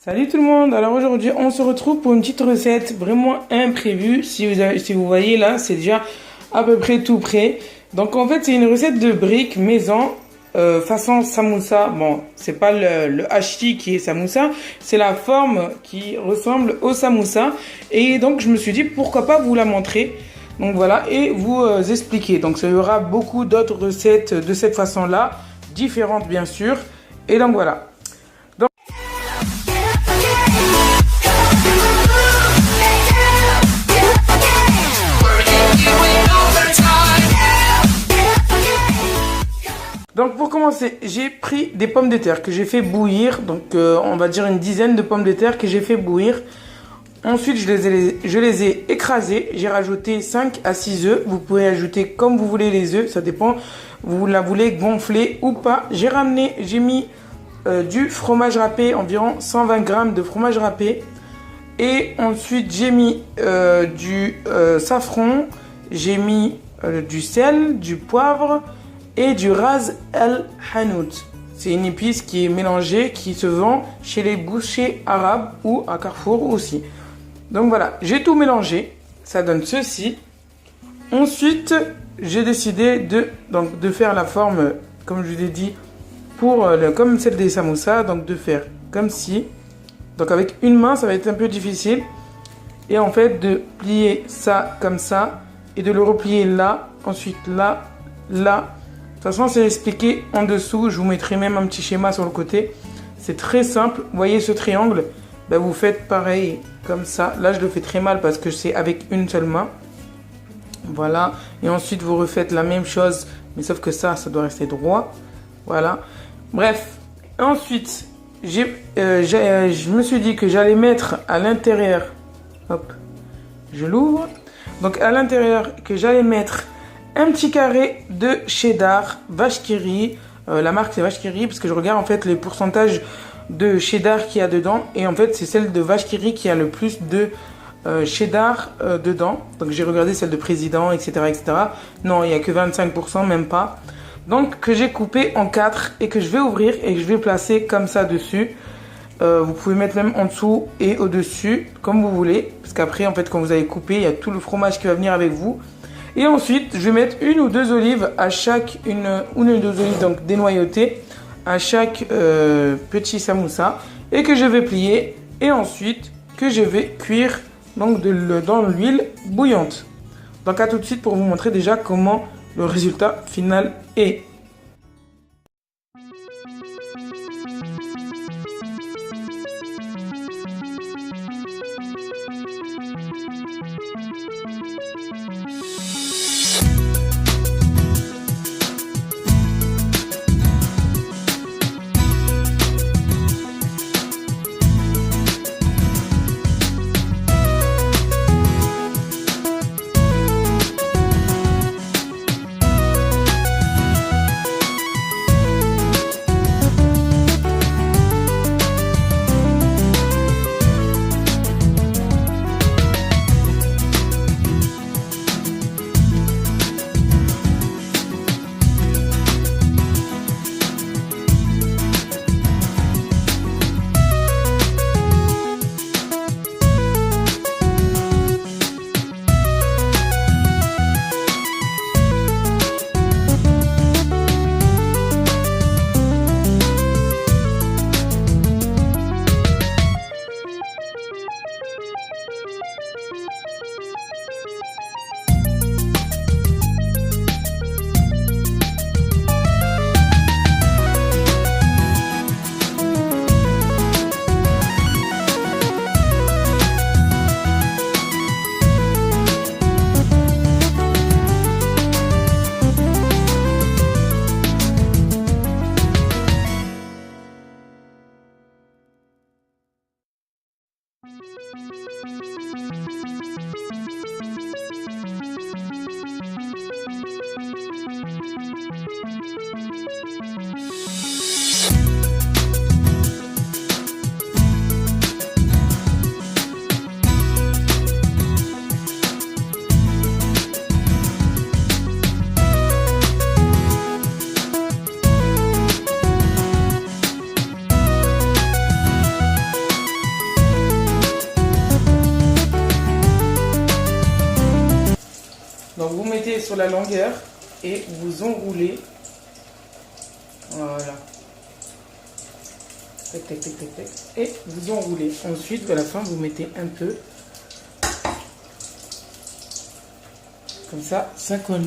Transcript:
Salut tout le monde, alors aujourd'hui on se retrouve pour une petite recette vraiment imprévue. Si vous voyez là, c'est déjà à peu près tout prêt. Donc en fait c'est une recette de briques maison façon samoussa. Bon, c'est pas le hachis qui est samoussa, c'est la forme qui ressemble au samoussa. Et donc je me suis dit pourquoi pas vous la montrer. Donc voilà, et vous expliquer. Donc il y aura beaucoup d'autres recettes de cette façon là, différentes bien sûr. Et donc voilà. Donc pour commencer, j'ai pris des pommes de terre que j'ai fait bouillir. Donc on va dire une dizaine de pommes de terre que j'ai fait bouillir. Ensuite je les ai écrasées. J'ai rajouté 5 à 6 œufs. Vous pouvez ajouter comme vous voulez les œufs. Ça dépend. Vous la voulez gonfler ou pas. J'ai mis du fromage râpé. Environ 120 grammes de fromage râpé. Et ensuite j'ai mis du safran. J'ai mis du sel, du poivre. Et du ras el hanout. C'est une épice qui est mélangée, qui se vend chez les bouchers arabes ou à Carrefour aussi. Donc voilà, j'ai tout mélangé. Ça donne ceci. Ensuite, j'ai décidé de faire la forme, comme je vous l'ai dit, comme celle des samoussas. Donc de faire comme ci. Donc avec une main, ça va être un peu difficile. Et en fait, de plier ça comme ça. Et de le replier là. Ensuite là, là. De toute façon, c'est expliqué en dessous. Je vous mettrai même un petit schéma sur le côté. C'est très simple. Vous voyez ce triangle? Ben, vous faites pareil comme ça. Là, je le fais très mal parce que c'est avec une seule main. Voilà. Et ensuite, vous refaites la même chose. Mais sauf que ça doit rester droit. Voilà. Bref. Ensuite, je me suis dit que j'allais mettre à l'intérieur. Hop. Je l'ouvre. Donc, à l'intérieur, que j'allais mettre un petit carré de cheddar vache qui rit. La marque c'est vache qui rit parce que je regarde en fait les pourcentages de cheddar qu'il y a dedans. Et en fait c'est celle de vache qui rit qui a le plus de cheddar dedans. Donc j'ai regardé celle de président, etc. etc. Non, il n'y a que 25%, même pas. Donc que j'ai coupé en 4 et que je vais ouvrir et que je vais placer comme ça dessus. Vous pouvez mettre même en dessous et au dessus comme vous voulez. Parce qu'après en fait quand vous avez coupé, il y a tout le fromage qui va venir avec vous. Et ensuite, je vais mettre une ou deux olives à chaque, une ou deux olives donc dénoyautées à chaque petit samoussa et que je vais plier et ensuite que je vais cuire donc dans l'huile bouillante. Donc à tout de suite pour vous montrer déjà comment le résultat final est. mettez sur la longueur et vous enroulez. Voilà. Tac, tac, tac, tac, tac. Et vous enroulez. Ensuite, à la fin, vous mettez un peu. Comme ça, ça colle.